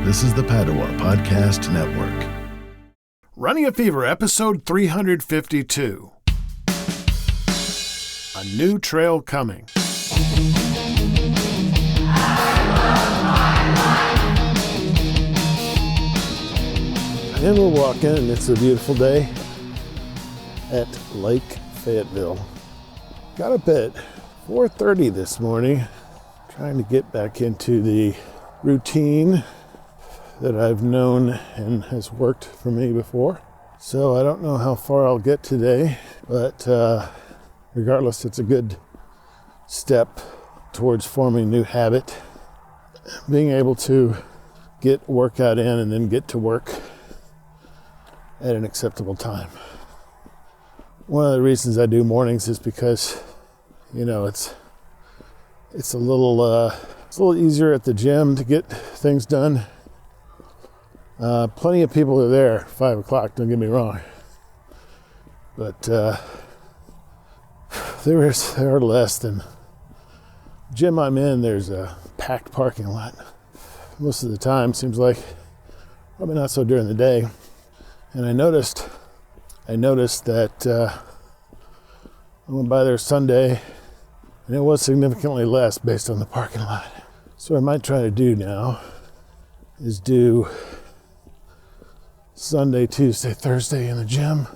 This is the Padua Podcast Network. Running a Fever, episode 352. A new trail coming. And we're walking, and it's a beautiful day at Lake Fayetteville. Got up at 4:30 this morning, trying to get back into the routine that I've known and has worked for me before. So I don't know how far I'll get today, but regardless, it's a good step towards forming a new habit. Being able to get workout in and then get to work at an acceptable time. One of the reasons I do mornings is because, it's a little easier at the gym to get things done. Plenty of people are there 5 o'clock, don't get me wrong. But there are less than gym I'm in. There's a packed parking lot most of the time. Seems like probably not so during the day. And I noticed that I went by there Sunday, and it was significantly less based on the parking lot. So what I might try to do now is do Sunday, Tuesday, Thursday in the gym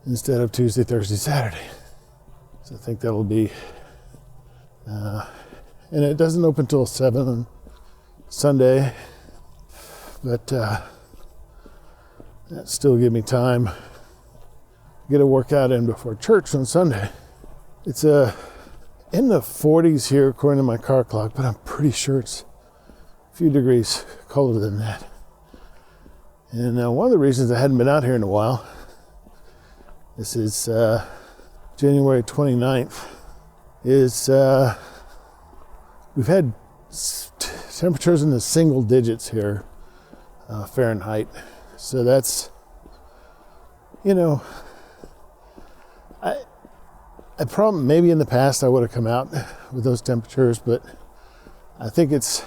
instead of Tuesday, Thursday, Saturday. So I think that'll be, and it doesn't open till 7 on Sunday, but that still give me time to get a workout in before church on Sunday. It's in the 40s here according to my car clock, but I'm pretty sure it's a few degrees colder than that. And one of the reasons I hadn't been out here in a while, this is January 29th, is we've had temperatures in the single digits here, Fahrenheit. So that's, maybe in the past I would have come out with those temperatures, but I think it's a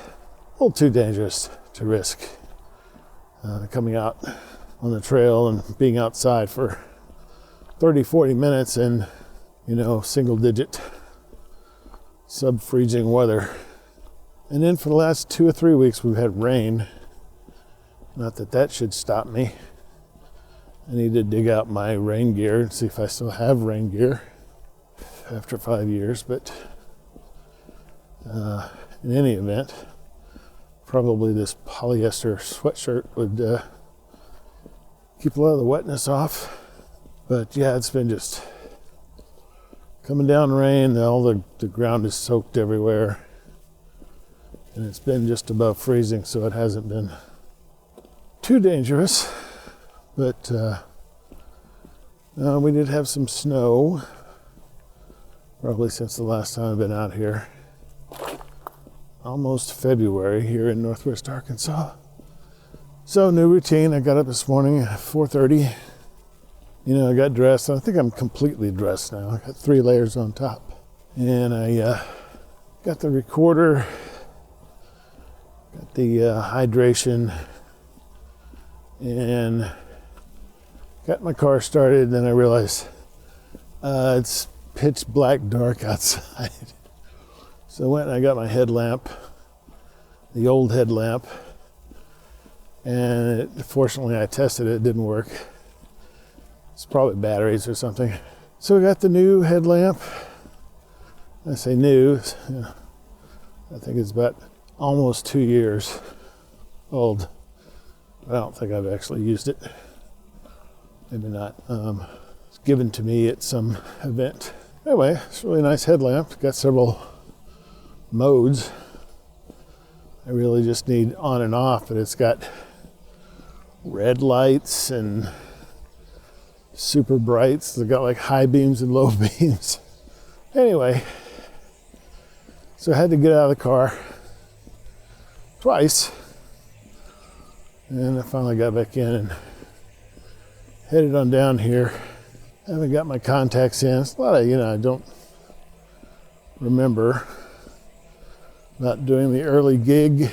little too dangerous to risk coming out on the trail and being outside for 30, 40 minutes in, single digit sub-freezing weather. And then for the last 2 or 3 weeks we've had rain. Not that should stop me. I need to dig out my rain gear and see if I still have rain gear after 5 years, but in any event, probably this polyester sweatshirt would keep a lot of the wetness off. But yeah, it's been just coming down rain, all the ground is soaked everywhere, and it's been just above freezing, so it hasn't been too dangerous. But we did have some snow, probably since the last time I've been out here. Almost February here in Northwest Arkansas. So new routine. I got up this morning at 4:30. I got dressed. I think I'm completely dressed now. I got 3 layers on top. And I got the recorder, got the hydration, and got my car started. And then I realized it's pitch black dark outside. So I went and I got my headlamp, the old headlamp, and fortunately I tested it, didn't work. It's probably batteries or something. So I got the new headlamp. I say new, I think it's about almost 2 years old. I don't think I've actually used it. Maybe not. It's given to me at some event. Anyway, it's a really nice headlamp. Got several modes. I really just need on and off, but it's got red lights and super brights. They've got like high beams and low beams. Anyway, so I had to get out of the car twice, and I finally got back in and headed on down here. I haven't got my contacts in. It's a lot of, I don't remember not doing the early gig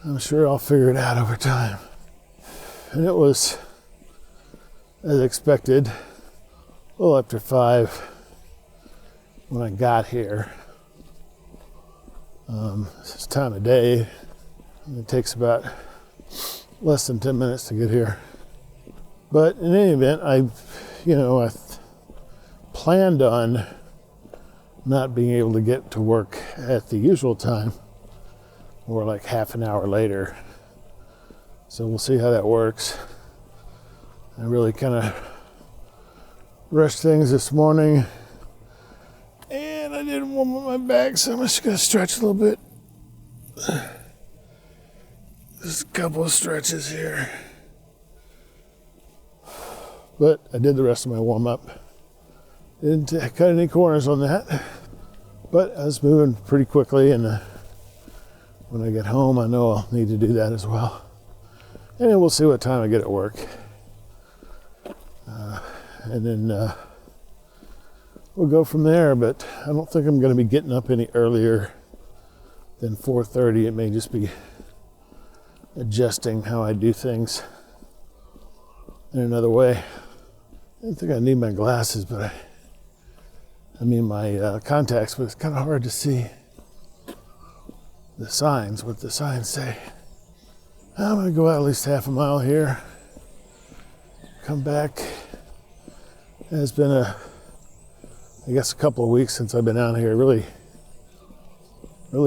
I'm sure I'll figure it out over time. And it was, as expected, a little after 5 when I got here. This time of day, it takes about less than 10 minutes to get here. But in any event, I planned on not being able to get to work at the usual time, or like half an hour later. So we'll see how that works. I really kind of rushed things this morning, and I didn't warm up my back, so I'm just going to stretch a little bit. Just a couple of stretches here. But I did the rest of my warm-up. Didn't cut any corners on that. But I was moving pretty quickly, and when I get home, I know I'll need to do that as well. And then we'll see what time I get at work. And then we'll go from there, but I don't think I'm going to be getting up any earlier than 4:30. It may just be adjusting how I do things in another way. I don't think I need my glasses, but I mean my contacts, but it's kind of hard to see the signs, what the signs say. I'm going to go out at least half a mile here, come back. It's been I guess a couple of weeks since I've been out here. Really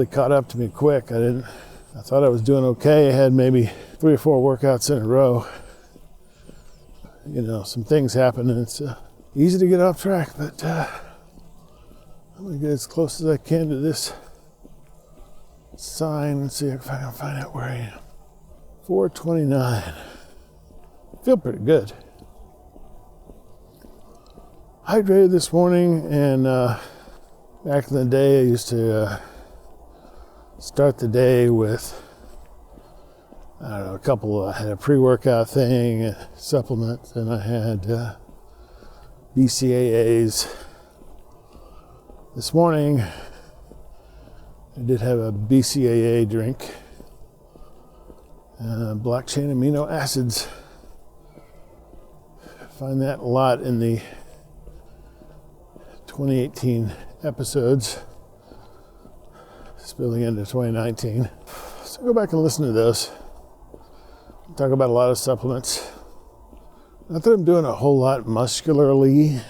caught up to me quick. I thought I was doing okay. I had maybe 3 or 4 workouts in a row. Some things happen, and it's easy to get off track, but I'm going to get as close as I can to this sign and see if I can find out where I am. 4:29. Feel pretty good. Hydrated this morning, and back in the day I used to start the day with, I had a pre-workout thing, a supplement, and I had BCAAs. This morning I did have a BCAA drink, black chain amino acids. I find that a lot in the 2018 episodes, spilling into 2019. So go back and listen to those. Talk about a lot of supplements. Not that I'm doing a whole lot muscularly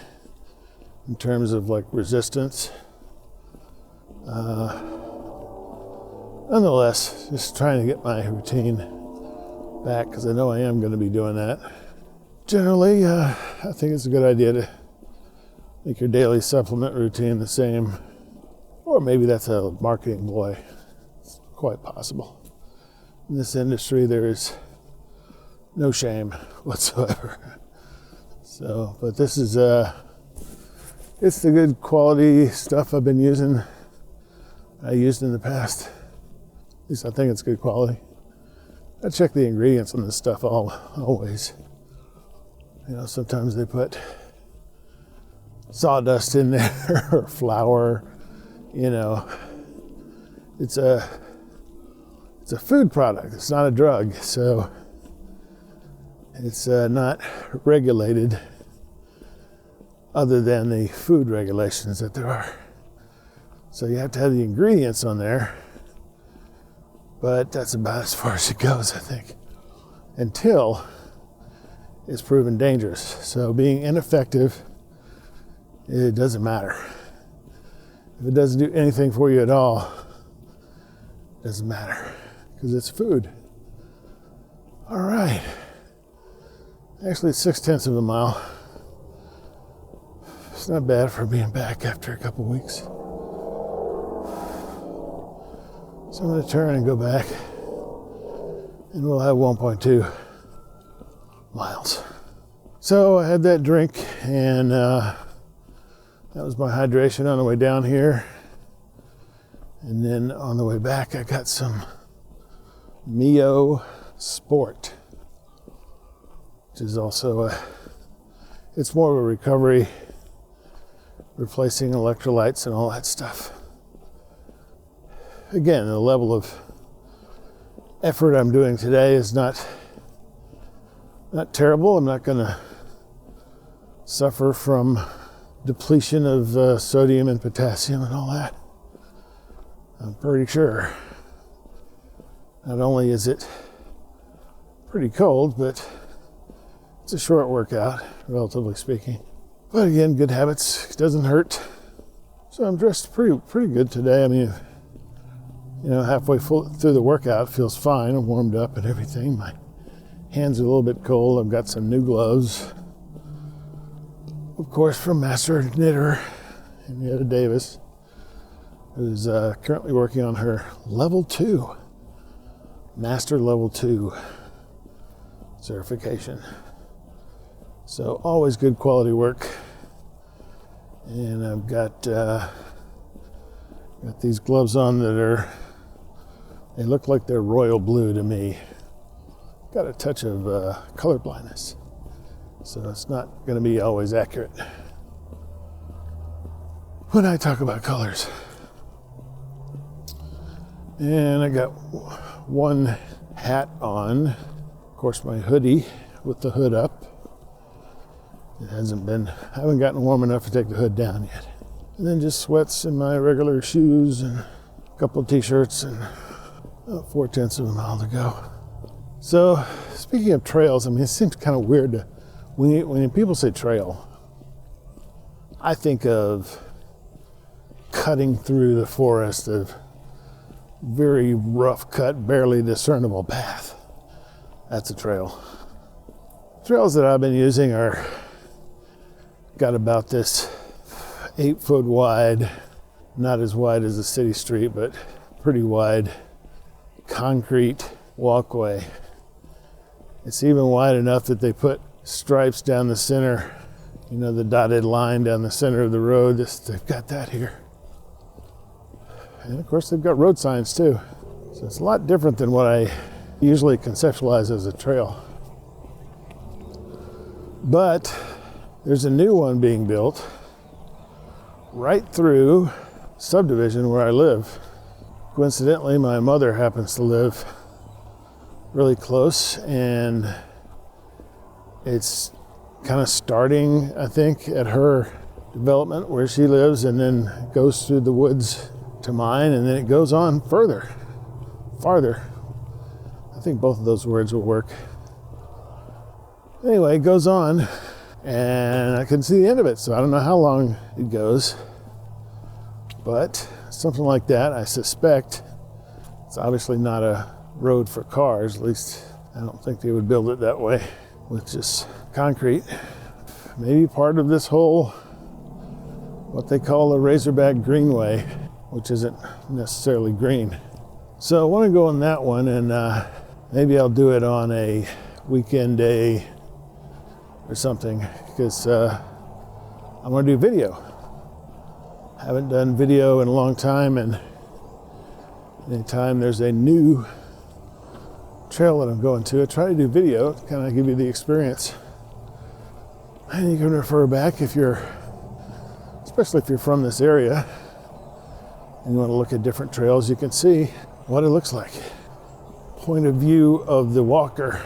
in terms of like resistance. Nonetheless, just trying to get my routine back, because I know I am going to be doing that. Generally, I think it's a good idea to make your daily supplement routine the same. Or maybe that's a marketing ploy. It's quite possible. In this industry, there is no shame whatsoever. So, but this is it's the good quality stuff I've been using. I used in the past. At least I think it's good quality. I check the ingredients on this stuff always. Sometimes they put sawdust in there or flour. It's a food product. It's not a drug, so it's not regulated other than the food regulations that there are. So you have to have the ingredients on there, but that's about as far as it goes, I think, until it's proven dangerous. So being ineffective, it doesn't matter. If it doesn't do anything for you at all, it doesn't matter, because it's food. All right. Actually, it's 0.6 of a mile. It's not bad for being back after a couple weeks. So I'm going to turn and go back, and we'll have 1.2 miles. So I had that drink, and that was my hydration on the way down here. And then on the way back, I got some Mio Sport, which is also it's more of a recovery, replacing electrolytes and all that stuff. Again, the level of effort I'm doing today is not terrible. I'm not going to suffer from depletion of sodium and potassium and all that. I'm pretty sure. Not only is it pretty cold, but it's a short workout, relatively speaking. But again, good habits, doesn't hurt. So I'm dressed pretty good today. I mean, halfway through the workout, it feels fine. I'm warmed up and everything. My hands are a little bit cold. I've got some new gloves, of course, from Master Knitter Henrietta Davis, who's currently working on her level 2, Master level 2 certification. So always good quality work. And I've got these gloves on that they look like they're royal blue to me. Got a touch of color blindness, so it's not going to be always accurate when I talk about colors. And I got one hat on, of course my hoodie with the hood up. I haven't gotten warm enough to take the hood down yet. And then just sweats in my regular shoes and a couple of t-shirts and 4/10 of a mile to go. So, speaking of trails, I mean, it seems kind of weird when people say trail, I think of cutting through the forest of very rough cut, barely discernible path. That's a trail. Trails that I've been using got about this 8-foot wide, not as wide as a city street, but pretty wide concrete walkway. It's even wide enough that they put stripes down the center, the dotted line down the center of the road. They've got that here. And of course they've got road signs too. So it's a lot different than what I usually conceptualize as a trail. But there's a new one being built right through subdivision where I live. Coincidentally, my mother happens to live really close, and it's kind of starting, I think, at her development where she lives, and then goes through the woods to mine, and then it goes on farther. I think both of those words will work. Anyway, it goes on, and I couldn't see the end of it, so I don't know how long it goes. But something like that, I suspect. It's obviously not a road for cars, at least I don't think they would build it that way with just concrete. Maybe part of this whole, what they call the Razorback Greenway, which isn't necessarily green. So I want to go on that one, and maybe I'll do it on a weekend day or something, because I want to do video. I haven't done video in a long time, and anytime there's a new trail that I'm going to, I try to do video, kind of give you the experience. And you can refer back especially if you're from this area, and you want to look at different trails, you can see what it looks like. Point of view of the walker.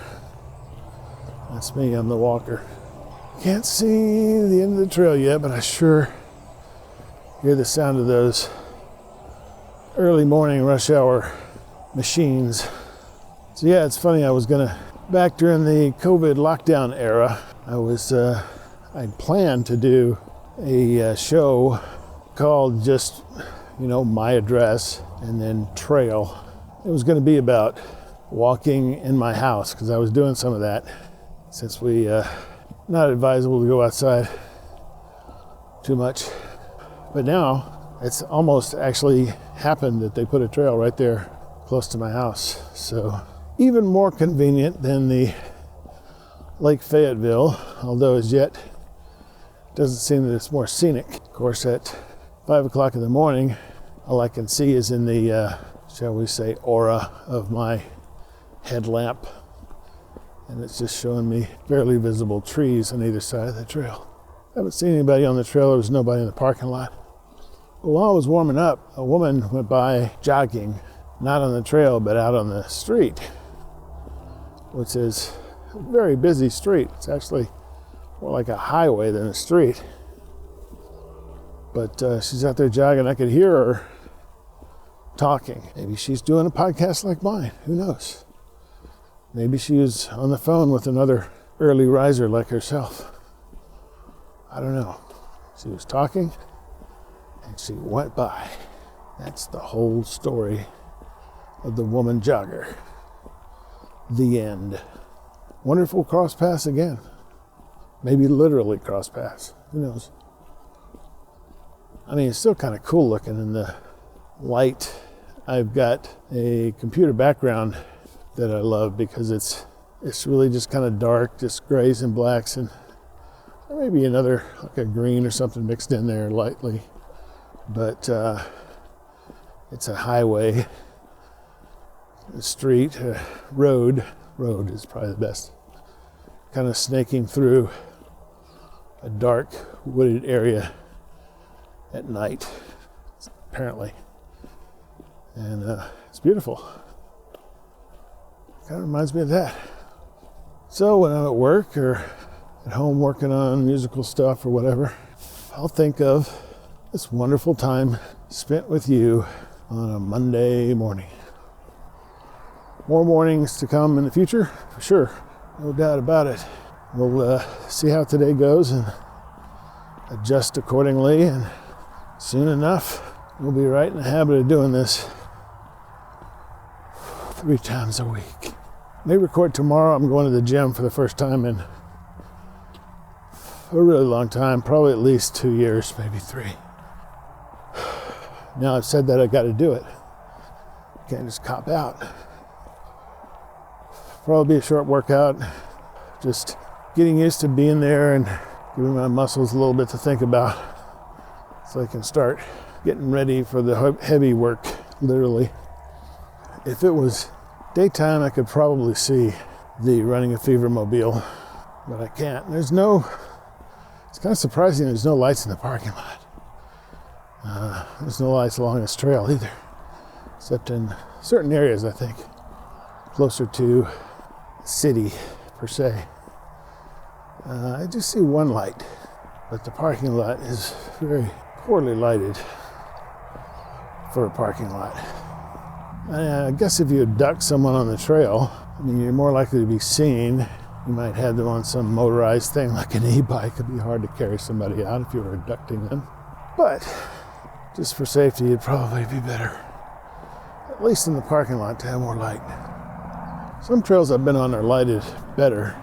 That's me, I'm the walker. Can't see the end of the trail yet, but I sure hear the sound of those early morning rush hour machines. So yeah, it's funny, back during the COVID lockdown era, I'd planned to do a show called just, my address and then trail. It was going to be about walking in my house, because I was doing some of that, since not advisable to go outside too much. But now it's almost actually happened that they put a trail right there close to my house. So even more convenient than the Lake Fayetteville, although as yet it doesn't seem that it's more scenic. Of course, at 5 o'clock in the morning, all I can see is in the, shall we say, aura of my headlamp. And it's just showing me barely visible trees on either side of the trail. I haven't seen anybody on the trail. There was nobody in the parking lot. While I was warming up, a woman went by jogging not on the trail, but out on the street, which is a very busy street. It's actually more like a highway than a street. But she's out there jogging. I could hear her talking. Maybe she's doing a podcast like mine. Who knows? Maybe she was on the phone with another early riser like herself. I don't know. She was talking and she went by. That's the whole story of the woman jogger. The end. Wonder if we'll cross paths again. Maybe literally cross paths. Who knows? I mean, it's still kind of cool looking in the light. I've got a computer background that I love because it's really just kind of dark, just grays and blacks, and maybe another, like a green or something mixed in there lightly. But it's a highway, a street, a road is probably the best, kind of snaking through a dark wooded area at night, apparently. And it's beautiful. Kind of reminds me of that. So when I'm at work or at home working on musical stuff or whatever, I'll think of this wonderful time spent with you on a Monday morning. More mornings to come in the future, for sure. No doubt about it. We'll see how today goes and adjust accordingly, and soon enough, we'll be right in the habit of doing this 3 times a week. May record tomorrow. I'm going to the gym for the first time in a really long time, probably at least 2 years, maybe 3. Now I've said that, I got to do it. Can't just cop out. Probably be a short workout, just getting used to being there and giving my muscles a little bit to think about so I can start getting ready for the heavy work, literally. If it was daytime, I could probably see the Running a Fever mobile, but I can't. It's kind of surprising there's no lights in the parking lot. There's no lights along this trail either, except in certain areas, I think, closer to the city per se. I just see one light, but the parking lot is very poorly lighted for a parking lot. I guess if you abduct someone on the trail, I mean, you're more likely to be seen. You might have them on some motorized thing like an e-bike. It'd be hard to carry somebody out if you were abducting them. But just for safety, it'd probably be better, at least in the parking lot, to have more light. Some trails I've been on are lighted better.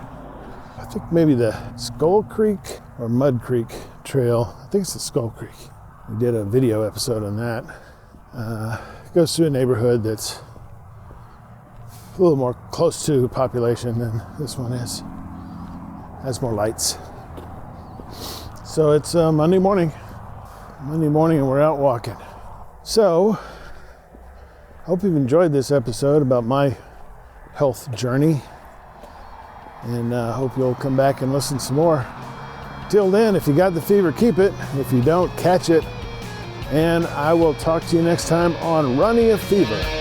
I think maybe the Skull Creek or Mud Creek trail. I think it's the Skull Creek. We did a video episode on that. It goes through a neighborhood that's a little more close to population than this one is. Has more lights. So it's Monday morning and we're out walking. So, hope you've enjoyed this episode about my health journey, and hope you'll come back and listen some more. Till then, if you got the fever, keep it. If you don't, catch it. And I will talk to you next time on Running a Fever.